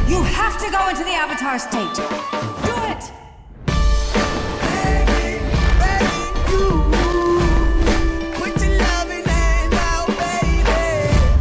You have to go into the Avatar state. Do it!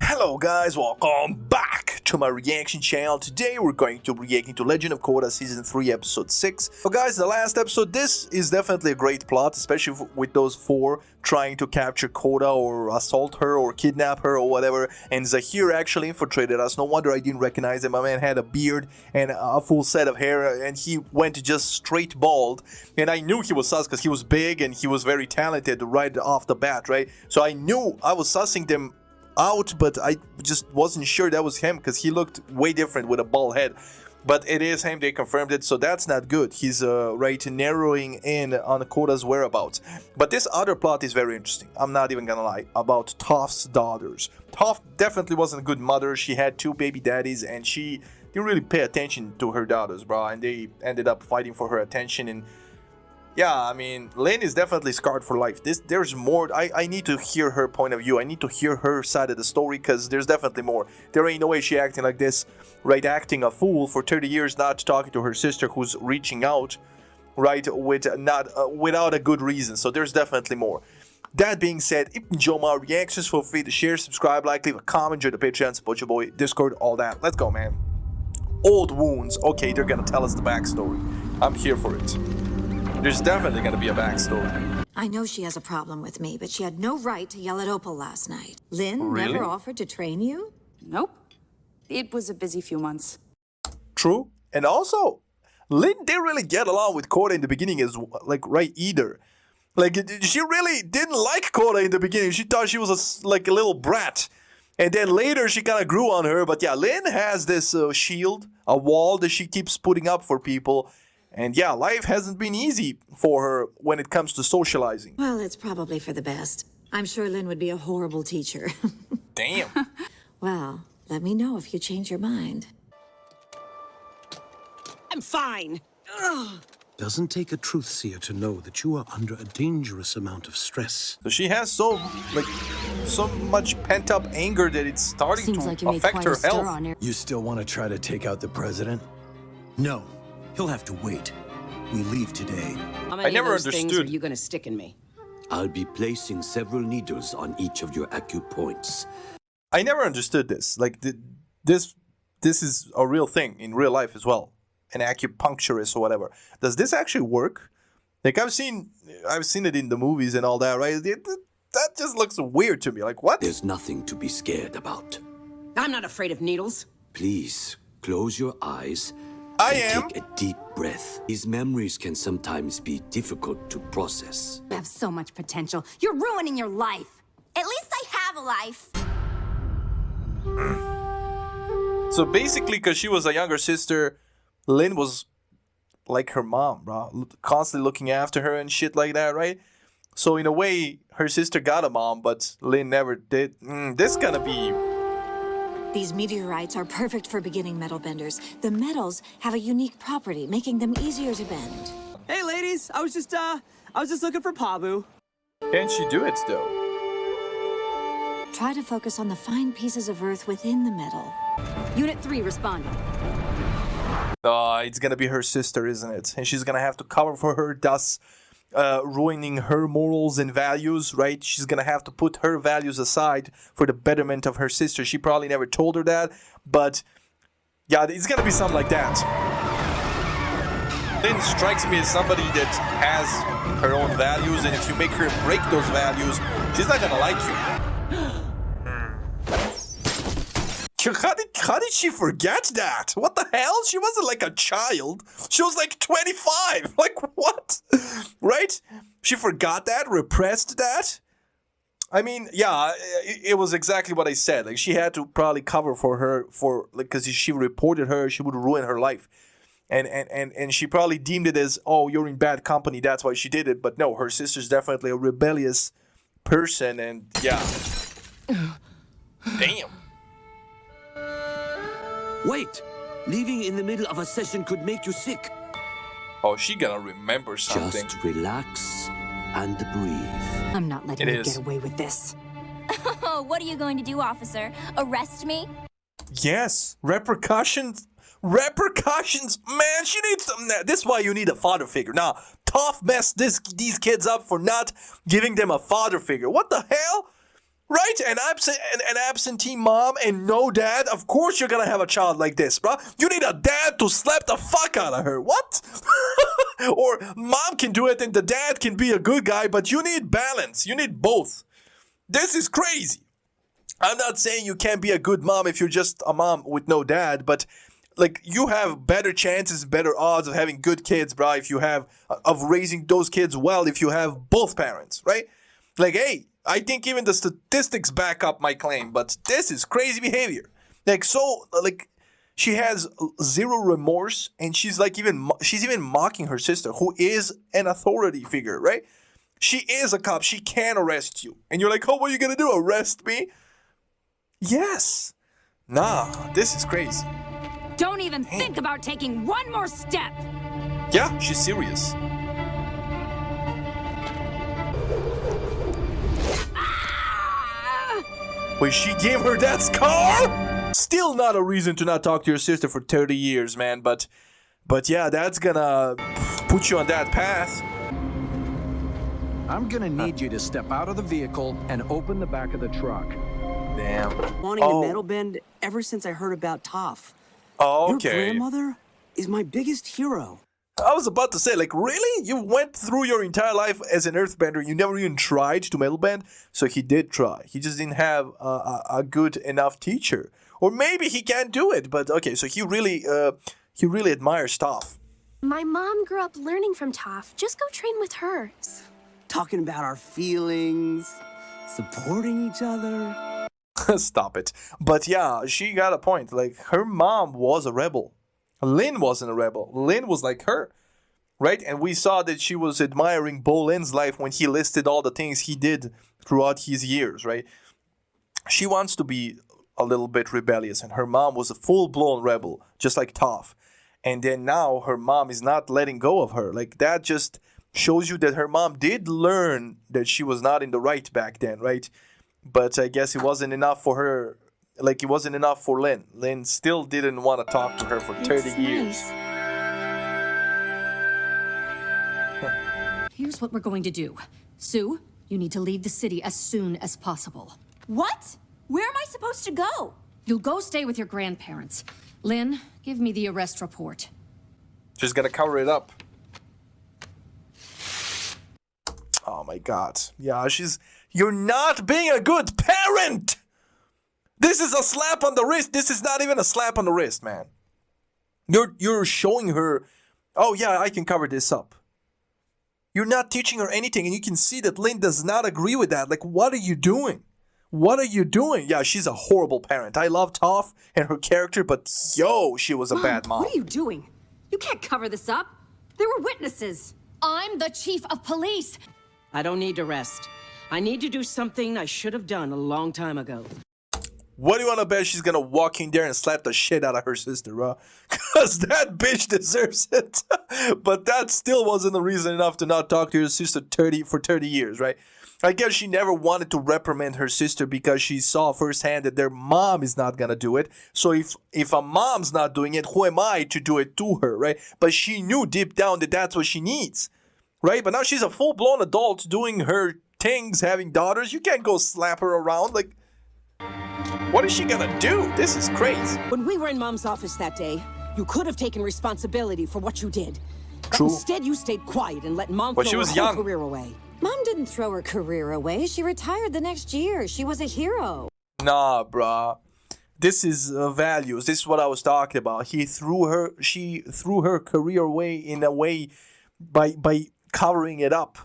Hello guys, welcome back to my reaction channel. Today we're going to react into Legend of Korra Season 3 Episode 6. So guys, the last episode, this is definitely a great plot, especially with those four trying to capture Korra or assault her or kidnap her or whatever. And Zaheer actually infiltrated us. No wonder I didn't recognize him. My man had a beard and a full set of hair and he went just straight bald. And I knew he was sus because he was big and he was very talented right off the bat, right? So I knew I was sussing them out, but I just wasn't sure that was him because he looked way different with a bald head. But it is him, they confirmed it, so that's not good. He's right narrowing in on Korra's whereabouts. But this other plot is very interesting. I'm not even gonna lie, about Toph's daughters. Toph definitely wasn't a good mother. She had two baby daddies and she didn't really pay attention to her daughters, bro, and they ended up fighting for her attention. And yeah, I mean, Lynn is definitely scarred for life. There's more. I need to hear her point of view. I need to hear her side of the story because there's definitely more. There ain't no way she acting like this, right? Acting a fool for 30 years, not talking to her sister who's reaching out, right? Without a good reason. So there's definitely more. That being said, if you enjoy my reactions, feel free to share, subscribe, like, leave a comment, join the Patreon, support your boy, Discord, all that. Let's go, man. Old wounds. Okay, they're gonna tell us the backstory. I'm here for it. There's definitely gonna be a backstory. I know she has a problem with me, but she had no right to yell at Opal last night. Lynn Really? never offered to train you? Nope. It was a busy few months. True. And also, Lynn didn't really get along with Korra in the beginning as like right either. Like she really didn't like Korra in the beginning. She thought she was like a little brat. And then later she kind of grew on her. But yeah, Lynn has this shield, a wall that she keeps putting up for people. And yeah, life hasn't been easy for her when it comes to socializing. Well, it's probably for the best. I'm sure Lynn would be a horrible teacher. Damn. Well, let me know if you change your mind. I'm fine. Ugh. Doesn't take a truth seer to know that you are under a dangerous amount of stress. So she has so much pent up anger that it's starting Seems to like you made affect quite her a stir health. on her. You still want to try to take out the president? No, he'll have to wait. We leave today. How many never of those things understood. are you gonna stick in me? I'll be placing several needles on each of your acupoints. I never understood this. Like this is a real thing in real life as well. An acupuncturist or whatever. Does this actually work? Like I've seen it in the movies and all that, right? That just looks weird to me. Like what? There's nothing to be scared about. I'm not afraid of needles. Please, close your eyes I and am. take a deep breath. These memories can sometimes be difficult to process. You have so much potential. You're ruining your life. At least I have a life. So basically, because she was a younger sister, Lynn was like her mom, bro. Constantly looking after her and shit like that, right? So in a way, her sister got a mom, but Lynn never did. This gonna be... These meteorites are perfect for beginning metal benders. The metals have a unique property, making them easier to bend. Hey, ladies, I was just looking for Pabu. Can she do it, though? Try to focus on the fine pieces of earth within the metal. Unit 3 responding. It's gonna be her sister, isn't it? And she's gonna have to cover for her, thus ruining her morals and values, right? She's gonna have to put her values aside for the betterment of her sister. She probably never told her that, but yeah, it's gonna be something like that. Lynn strikes me as somebody that has her own values, and if you make her break those values, she's not gonna like you. How did she forget that? What the hell? She wasn't like a child. She was like 25. Like what? Right? She forgot that, repressed that. I mean, yeah, it was exactly what I said. Like she had to probably cover for her because if she reported her, she would ruin her life. And she probably deemed it as, oh, you're in bad company, that's why she did it. But no, her sister's definitely a rebellious person, and yeah. Damn. Wait! Leaving in the middle of a session could make you sick. Oh, she gonna remember something. Just relax and breathe. I'm not letting It you is. get away with this. Oh, what are you going to do, officer? Arrest me? Yes, repercussions repercussions. Man, she needs some. This is why you need a father figure. Now, Toph messed these kids up for not giving them a father figure. What the hell? Right? An absentee mom and no dad? Of course you're gonna have a child like this, bro. You need a dad to slap the fuck out of her. What? Or mom can do it and the dad can be a good guy, but you need balance. You need both. This is crazy. I'm not saying you can't be a good mom if you're just a mom with no dad, but like you have better chances, better odds of having good kids, bro, if you have of raising those kids well if you have both parents, right? Like, hey, I think even the statistics back up my claim, but this is crazy behavior. Like, so, like, she has zero remorse, and she's even mocking her sister, who is an authority figure, right? She is a cop. She can arrest you. And you're like, oh, what are you gonna do? Arrest me? Yes. Nah, this is crazy. Don't even think about taking one more step. Yeah, she's serious. Wait, she gave her that scar? Still not a reason to not talk to your sister for 30 years, man. But yeah, that's gonna put you on that path. I'm gonna need you to step out of the vehicle and open the back of the truck. Damn. Wanting to metal bend ever since I heard about Toph. Oh, Your okay. grandmother is my biggest hero. I was about to say, like, really? You went through your entire life as an earthbender. You never even tried to metal bend? So he did try. He just didn't have a good enough teacher. Or maybe he can't do it. But, okay, so he really admires Toph. My mom grew up learning from Toph. Just go train with her. Talking about our feelings, supporting each other. Stop it. But yeah, she got a point. Like, her mom was a rebel. Lin wasn't a rebel. Lin was like her, right? And we saw that she was admiring Bo Lin's life when he listed all the things he did throughout his years, right? She wants to be a little bit rebellious, and her mom was a full-blown rebel, just like Toph. And then now her mom is not letting go of her. Like, that just shows you that her mom did learn that she was not in the right back then, right? But I guess it wasn't enough for her. Like, it wasn't enough for Lin. Lin still didn't want to talk to her for 30 years. Here's what we're going to do. Sue, you need to leave the city as soon as possible. What? Where am I supposed to go? You'll go stay with your grandparents. Lynn, give me the arrest report. She's gonna cover it up. Oh my god. Yeah, you're not being a good parent! This is a slap on the wrist. This is not even a slap on the wrist, man. You're showing her, oh yeah, I can cover this up. You're not teaching her anything, and you can see that Lin does not agree with that. Like, what are you doing? What are you doing? Yeah, she's a horrible parent. I love Toph and her character, but yo, she was a bad mom. What are you doing? You can't cover this up. There were witnesses. I'm the chief of police. I don't need to rest. I need to do something I should have done a long time ago. What do you want to bet she's gonna walk in there and slap the shit out of her sister, bro? Because that bitch deserves it. But that still wasn't a reason enough to not talk to your sister for 30 years, right? I guess she never wanted to reprimand her sister because she saw firsthand that their mom is not gonna do it. So if a mom's not doing it, who am I to do it to her, right? But she knew deep down that that's what she needs, right? But now she's a full-blown adult doing her things, having daughters. You can't go slap her around. Like, what is she gonna do? This is crazy. When we were in Mom's office that day, you could have taken responsibility for what you did. True. But instead, you stayed quiet and let Mom But throw she her was whole young. career away. Mom didn't throw her career away. She retired the next year. She was a hero. Nah, bruh. This is values. This is what I was talking about. She threw her career away in a way by covering it up.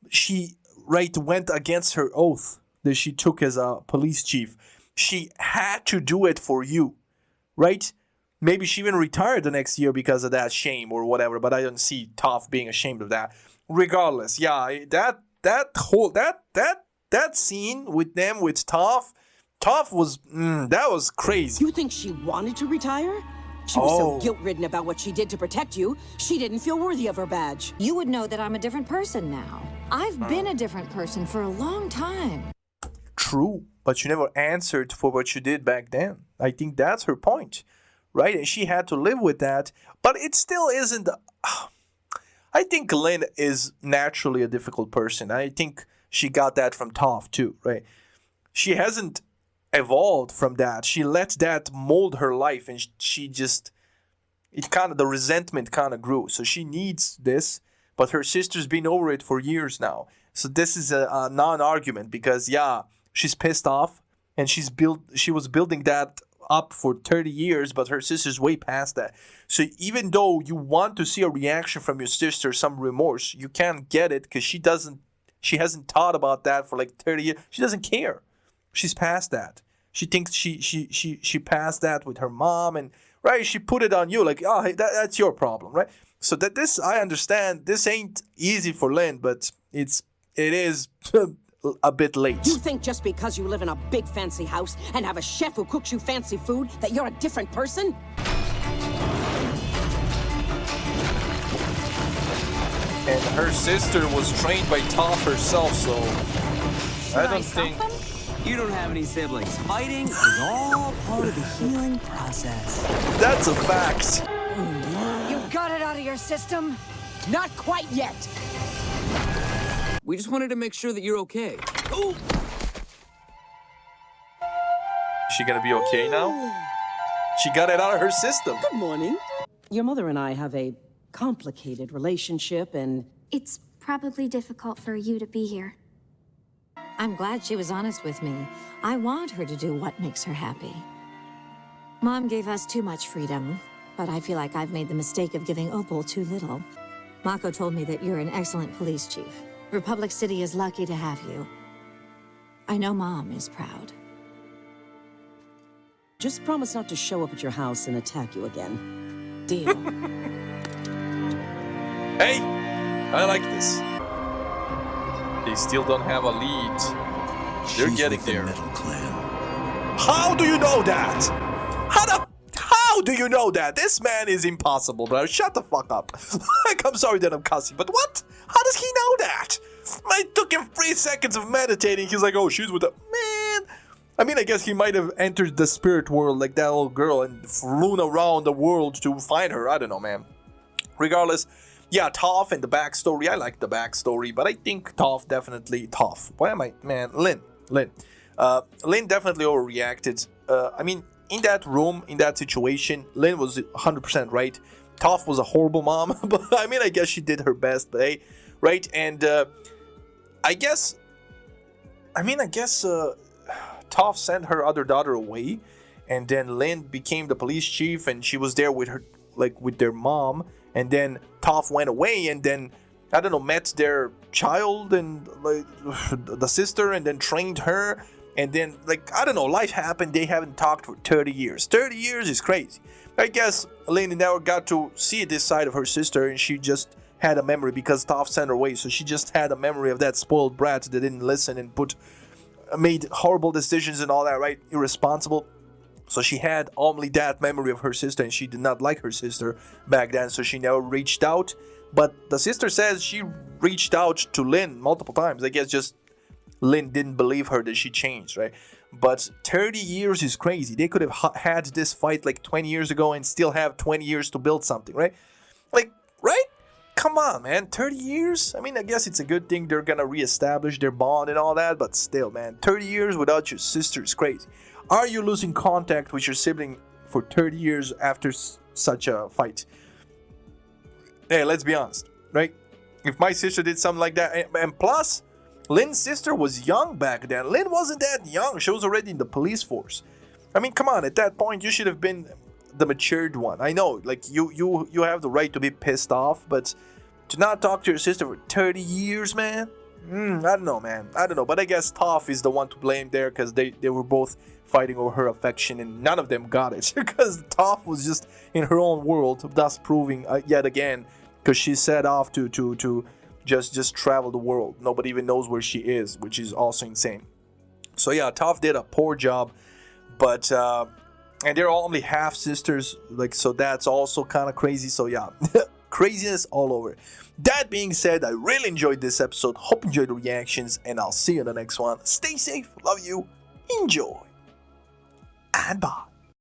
She went against her oath that she took as a police chief. She had to do it for you, right? Maybe she even retired the next year because of that shame or whatever. But I don't see Toph being ashamed of that. Regardless, yeah, that scene with them with Toph was that was crazy. You think she wanted to retire? She was so guilt-ridden about what she did to protect you, she didn't feel worthy of her badge. You would know that I'm a different person now. I've been a different person for a long time. True, but you never answered for what you did back then. I think that's her point, right? And she had to live with that. But it still isn't. I think Lynn is naturally a difficult person. I think she got that from Toph too, right? She hasn't evolved from that. She lets that mold her life, and she just, the resentment kind of grew. So she needs this, but her sister's been over it for years now. So this is a non-argument because she's pissed off, and she was building that up for 30 years, but her sister's way past that. So even though you want to see a reaction from your sister, some remorse, you can't get it because she hasn't thought about that for like 30 years. She doesn't care. She's past that. She thinks she passed that with her mom, and right, she put it on you like, oh, hey, that's your problem, right? So that this, I understand, this ain't easy for Lynn, but it is a bit late. You think just because you live in a big fancy house and have a chef who cooks you fancy food that you're a different person? And her sister was trained by Toph herself, so I don't think... You don't have any siblings. Fighting is all part of the healing process. That's a fact. You got it out of your system? Not quite yet. We just wanted to make sure that you're okay. Ooh. Is she gonna be okay now? She got it out of her system. Good morning. Your mother and I have a complicated relationship, and It's probably difficult for you to be here. I'm glad she was honest with me. I want her to do what makes her happy. Mom gave us too much freedom, but I feel like I've made the mistake of giving Opal too little. Mako told me that you're an excellent police chief. Republic City is lucky to have you. I know Mom is proud. just promise not to show up at your house and attack you again. Deal. Hey, I like this. They still don't have a lead. They're getting there. How do you know that? How do you know that? This man is impossible, bro. Shut the fuck up. Like, I'm sorry that I'm cussing, but what? How does he know that? It took him 3 seconds of meditating. He's like, oh, she's with the... Man. I mean, I guess he might have entered the spirit world like that old girl and flown around the world to find her. I don't know, man. Regardless, yeah, Toph and the backstory. I like the backstory, but I think Toph definitely... Toph. Why am I... Man, Lynn. Lynn definitely overreacted. I mean, in that room, in that situation, Lynn was 100% right. Toph was a horrible mom, but I mean, I guess she did her best, but hey, right? And I guess Toph sent her other daughter away, and then Lynn became the police chief, and she was there with her, like with their mom, and then Toph went away, and then I don't know, met their child and like the sister, and then trained her. And then, like, I don't know, life happened. They haven't talked for 30 years. 30 years is crazy. I guess Elena never got to see this side of her sister, and she just had a memory because Toph sent her away. So she just had a memory of that spoiled brat that didn't listen and made horrible decisions and all that, right? Irresponsible. So she had only that memory of her sister, and she did not like her sister back then, so she never reached out. But the sister says she reached out to Lynn multiple times. I guess just Lynn didn't believe her that she changed, right? But 30 years is crazy. They could have had this fight like 20 years ago and still have 20 years to build something, right? Like, right? Come on, man. 30 years? I mean, I guess it's a good thing they're gonna reestablish their bond and all that, but still, man. 30 years without your sister is crazy. Are you losing contact with your sibling for 30 years after such a fight? Hey, let's be honest, right? If my sister did something like that, and plus, Lynn's sister was young back then. Lynn wasn't that young. She was already in the police force. I mean, come on. At that point, you should have been the matured one. I know, like, you have the right to be pissed off, but to not talk to your sister for 30 years, man? I don't know, man. I don't know. But I guess Toph is the one to blame there because they were both fighting over her affection, and none of them got it because Toph was just in her own world, thus proving yet again, because she set off to just travel the world. Nobody even knows where she is, which is also insane. So yeah, Toph did a poor job, but and they're only half sisters, like, so that's also kind of crazy. So yeah, craziness all over. That being said, I really enjoyed this episode. Hope you enjoyed the reactions, and I'll see you in the next one. Stay safe, love you, enjoy, and bye.